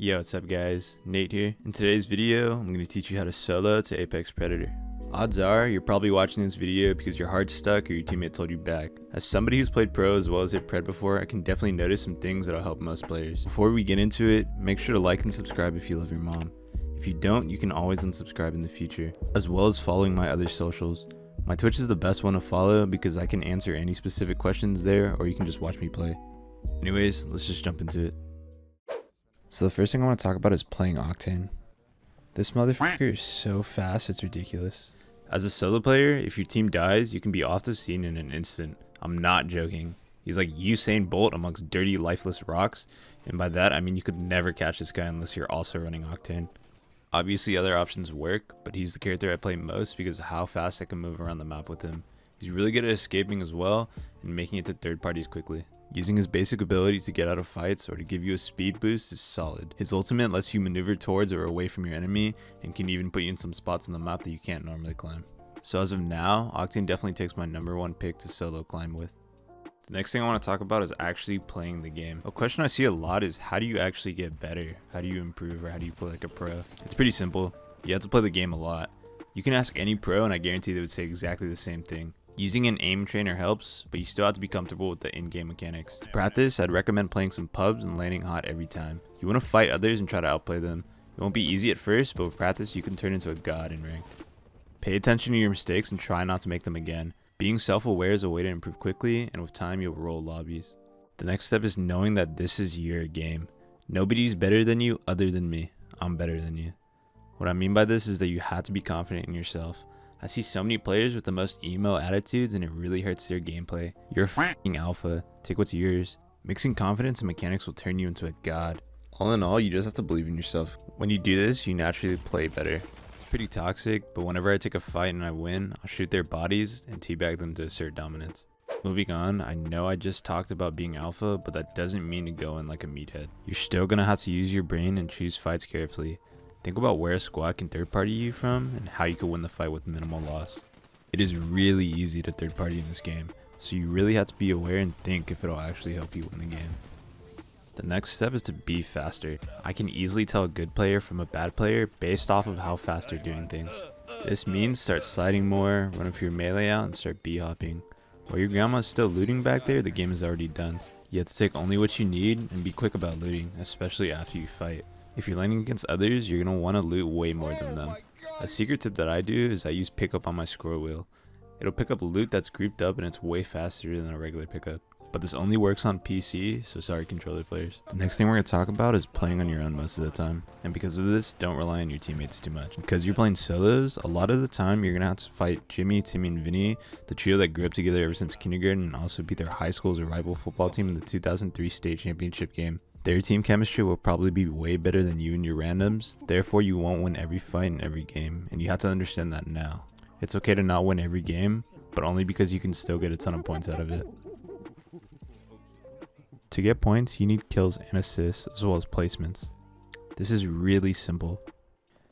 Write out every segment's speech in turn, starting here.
Yo, what's up guys? Nate here. In today's video, I'm going to teach you how to solo to Apex Predator. Odds are, you're probably watching this video because your heart's stuck or your teammate told you back. As somebody who's played pro as well as hit pred before, I can definitely notice some things that'll help most players. Before we get into it, make sure to like and subscribe if you love your mom. If you don't, you can always unsubscribe in the future, as well as following my other socials. My Twitch is the best one to follow because I can answer any specific questions there, or you can just watch me play. Anyways, let's just jump into it. So the first thing I want to talk about is playing Octane. This motherfucker is so fast, it's ridiculous. As a solo player, if your team dies, you can be off the scene in an instant. I'm not joking. He's like Usain Bolt amongst dirty, lifeless rocks, and by that I mean you could never catch this guy unless you're also running Octane. Obviously other options work, but he's the character I play most because of how fast I can move around the map with him. He's really good at escaping as well and making it to third parties quickly. Using his basic ability to get out of fights or to give you a speed boost is solid. His ultimate lets you maneuver towards or away from your enemy and can even put you in some spots on the map that you can't normally climb. So as of now, Octane definitely takes my #1 pick to solo climb with. The next thing I want to talk about is actually playing the game. A question I see a lot is how do you actually get better? How do you improve, or how do you play like a pro? It's pretty simple. You have to play the game a lot. You can ask any pro and I guarantee they would say exactly the same thing. Using an aim trainer helps, but you still have to be comfortable with the in-game mechanics. To practice, I'd recommend playing some pubs and landing hot every time. You want to fight others and try to outplay them. It won't be easy at first, but with practice you can turn into a god in rank. Pay attention to your mistakes and try not to make them again. Being self-aware is a way to improve quickly, and with time you'll roll lobbies. The next step is knowing that this is your game. Nobody's better than you other than me. I'm better than you. What I mean by this is that you have to be confident in yourself. I see so many players with the most emo attitudes and it really hurts their gameplay. You're a f***ing alpha. Take what's yours. Mixing confidence and mechanics will turn you into a god. All in all, you just have to believe in yourself. When you do this, you naturally play better. It's pretty toxic, but whenever I take a fight and I win, I'll shoot their bodies and teabag them to assert dominance. Moving on, I know I just talked about being alpha, but that doesn't mean to go in like a meathead. You're still gonna have to use your brain and choose fights carefully. Think about where a squad can third party you from and how you can win the fight with minimal loss. It is really easy to third party in this game, so you really have to be aware and think if it'll actually help you win the game. The next step is to be faster. I can easily tell a good player from a bad player based off of how fast they're doing things. This means start sliding more, run up your melee out, and start b-hopping. While your grandma's still looting back there, the game is already done. You have to take only what you need and be quick about looting, especially after you fight. If you're landing against others, you're going to want to loot way more than them. A secret tip that I do is I use pickup on my scroll wheel. It'll pick up loot that's grouped up and it's way faster than a regular pickup. But this only works on PC, so sorry controller players. The next thing we're going to talk about is playing on your own most of the time. And because of this, don't rely on your teammates too much. Because you're playing solos, a lot of the time you're going to have to fight Jimmy, Timmy, and Vinny, the trio that grew up together ever since kindergarten and also beat their high school's rival football team in the 2003 state championship game. Their team chemistry will probably be way better than you and your randoms, therefore you won't win every fight in every game, and you have to understand that now. It's okay to not win every game, but only because you can still get a ton of points out of it. To get points, you need kills and assists, as well as placements. This is really simple.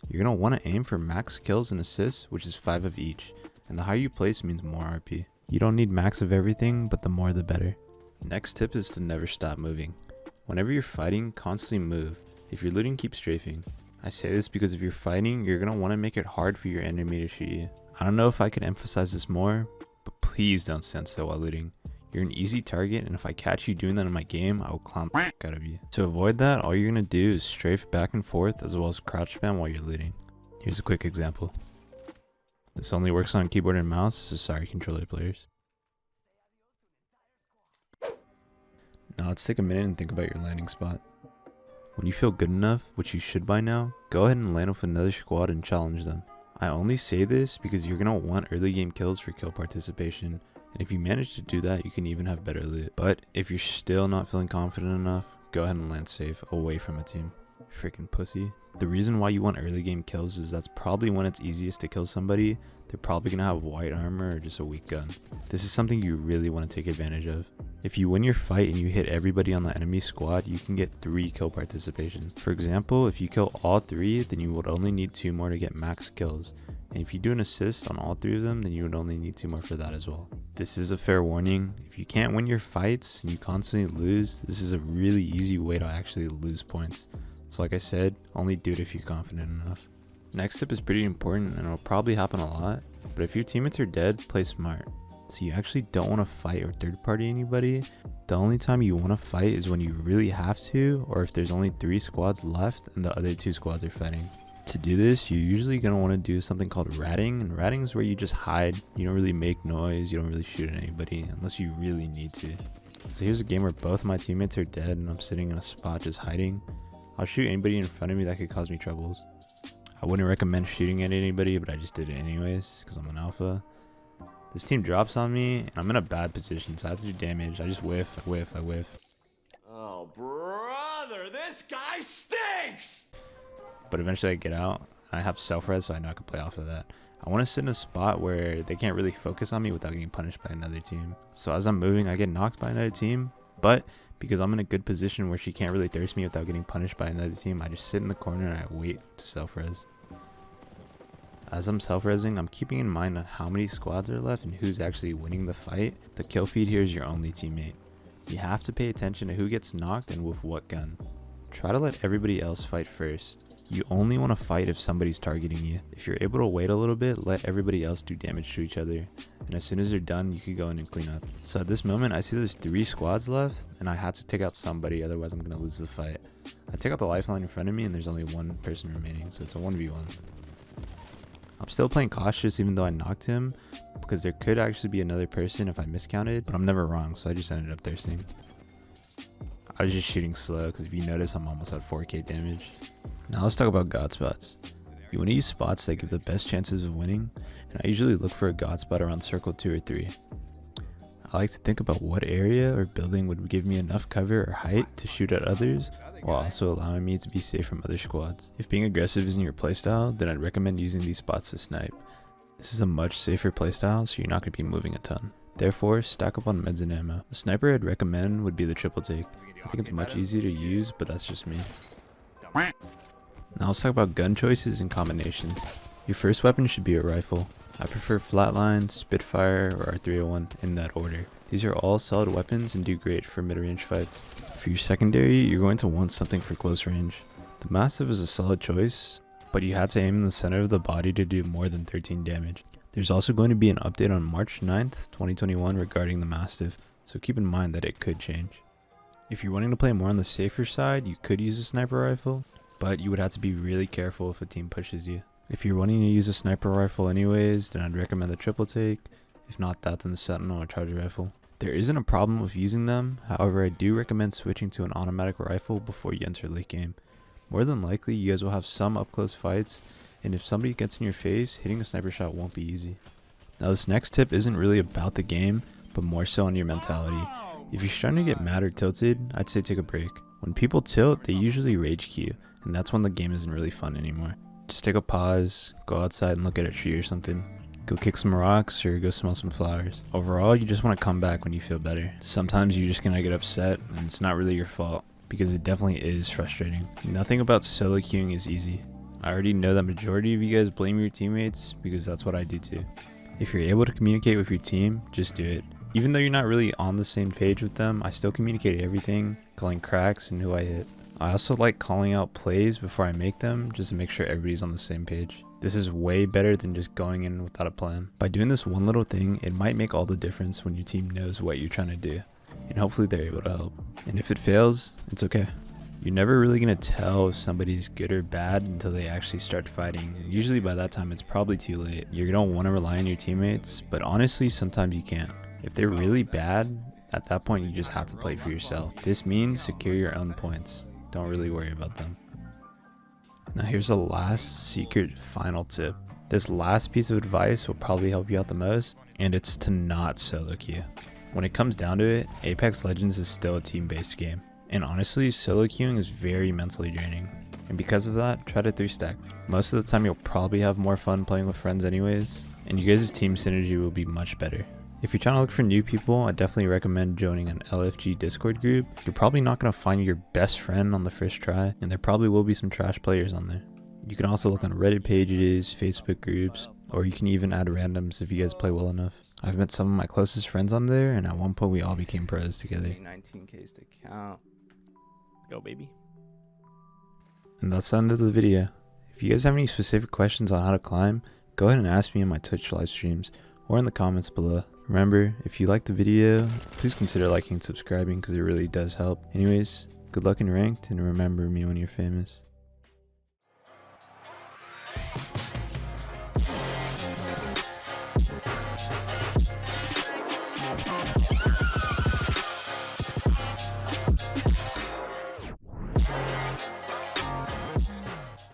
You're going to want to aim for max kills and assists, which is 5 of each, and the higher you place means more RP. You don't need max of everything, but the more the better. Next tip is to never stop moving. Whenever you're fighting, constantly move. If you're looting, keep strafing. I say this because if you're fighting, you're going to want to make it hard for your enemy to shoot you. I don't know if I could emphasize this more, but please don't stand still while looting. You're an easy target, and if I catch you doing that in my game, I will clown the f*** out of you. To avoid that, all you're going to do is strafe back and forth as well as crouch spam while you're looting. Here's a quick example. This only works on keyboard and mouse, so sorry controller players. Now let's take a minute and think about your landing spot. When you feel good enough, which you should by now, go ahead and land with another squad and challenge them. I only say this because you're going to want early game kills for kill participation, and if you manage to do that, you can even have better loot. But if you're still not feeling confident enough, go ahead and land safe away from a team. Freaking pussy. The reason why you want early game kills is that's probably when it's easiest to kill somebody. They're probably going to have white armor or just a weak gun. This is something you really want to take advantage of. If you win your fight and you hit everybody on the enemy squad, you can get 3 kill participations. For example, if you kill all 3, then you would only need 2 more to get max kills. And if you do an assist on all 3 of them, then you would only need 2 more for that as well. This is a fair warning. If you can't win your fights and you constantly lose, this is a really easy way to actually lose points. So like I said, only do it if you're confident enough. Next tip is pretty important and it'll probably happen a lot, but if your teammates are dead, play smart. So you actually don't want to fight or third party anybody. The only time you want to fight is when you really have to, or if there's only 3 squads left and the other 2 squads are fighting. To do this, you're usually going to want to do something called ratting, and ratting is where you just hide. You don't really make noise, you don't really shoot at anybody unless you really need to. So here's a game where both my teammates are dead and I'm sitting in a spot just hiding. I'll shoot anybody in front of me that could cause me troubles. I wouldn't recommend shooting at anybody, but I just did it anyways because I'm an alpha. This team drops on me and I'm in a bad position, so I have to do damage. I just whiff, I whiff. Oh, brother, this guy stinks! But eventually I get out and I have self-res, so I know I can play off of that. I want to sit in a spot where they can't really focus on me without getting punished by another team. So as I'm moving, I get knocked by another team, but because I'm in a good position where she can't really thirst me without getting punished by another team, I just sit in the corner and I wait to self-res. As I'm self-resing, I'm keeping in mind on how many squads are left and who's actually winning the fight. The kill feed here is your only teammate. You have to pay attention to who gets knocked and with what gun. Try to let everybody else fight first. You only want to fight if somebody's targeting you. If you're able to wait a little bit, let everybody else do damage to each other. And as soon as they're done, you can go in and clean up. So at this moment, I see there's 3 squads left, and I had to take out somebody, otherwise I'm going to lose the fight. I take out the lifeline in front of me, and there's only 1 person remaining, so it's a 1v1. I'm still playing cautious even though I knocked him, because there could actually be another person if I miscounted, but I'm never wrong, so I just ended up thirsting. I was just shooting slow, because if you notice, I'm almost at 4k damage. Now let's talk about god spots. You want to use spots that give the best chances of winning, and I usually look for a god spot around circle 2 or 3. I like to think about what area or building would give me enough cover or height to shoot at others, while also allowing me to be safe from other squads. If being aggressive isn't your playstyle, then I'd recommend using these spots to snipe. This is a much safer playstyle, so you're not going to be moving a ton. Therefore, stack up on meds and ammo. The sniper I'd recommend would be the triple take. I think it's much easier to use, but that's just me. Now let's talk about gun choices and combinations. Your first weapon should be a rifle. I prefer Flatline, Spitfire, or R301 in that order. These are all solid weapons and do great for mid-range fights. For your secondary, you're going to want something for close range. The Mastiff is a solid choice, but you had to aim in the center of the body to do more than 13 damage. There's also going to be an update on March 9th, 2021 regarding the Mastiff, so keep in mind that it could change. If you're wanting to play more on the safer side, you could use a sniper rifle, but you would have to be really careful if a team pushes you. If you're wanting to use a sniper rifle anyways, then I'd recommend the triple take. If not that, then the Sentinel or Charger rifle. There isn't a problem with using them, however I do recommend switching to an automatic rifle before you enter late game. More than likely you guys will have some up close fights, and if somebody gets in your face, hitting a sniper shot won't be easy. Now this next tip isn't really about the game, but more so on your mentality. If you're starting to get mad or tilted, I'd say take a break. When people tilt, they usually rage queue, and that's when the game isn't really fun anymore. Just take a pause, go outside and look at a tree or something. Go kick some rocks or go smell some flowers. Overall, you just want to come back when you feel better. Sometimes you're just gonna get upset and it's not really your fault, because it definitely is frustrating. Nothing about solo queuing is easy. I already know that majority of you guys blame your teammates because that's what I do too. If you're able to communicate with your team, just do it. Even though you're not really on the same page with them, I still communicate everything, calling cracks and who I hit. I also like calling out plays before I make them, just to make sure everybody's on the same page. This is way better than just going in without a plan. By doing this one little thing, it might make all the difference when your team knows what you're trying to do, and hopefully they're able to help. And if it fails, it's okay. You're never really going to tell if somebody's good or bad until they actually start fighting, and usually by that time it's probably too late. You're going to want to rely on your teammates, but honestly sometimes you can't. If they're really bad, at that point you just have to play for yourself. This means secure your own points. Don't really worry about them. Now here's the last secret final tip. This last piece of advice will probably help you out the most, and it's to not solo queue. When it comes down to it, Apex Legends is still a team-based game. And honestly, solo queuing is very mentally draining. And because of that, try to 3-stack. Most of the time you'll probably have more fun playing with friends anyways, and you guys' team synergy will be much better. If you're trying to look for new people, I definitely recommend joining an LFG Discord group. You're probably not going to find your best friend on the first try, and there probably will be some trash players on there. You can also look on Reddit pages, Facebook groups, or you can even add randoms if you guys play well enough. I've met some of my closest friends on there, and at one point we all became pros together. 19Ks to count. Go, baby. And that's the end of the video. If you guys have any specific questions on how to climb, go ahead and ask me in my Twitch live streams or in the comments below. Remember, if you liked the video, please consider liking and subscribing because it really does help. Anyways, good luck in ranked and remember me when you're famous.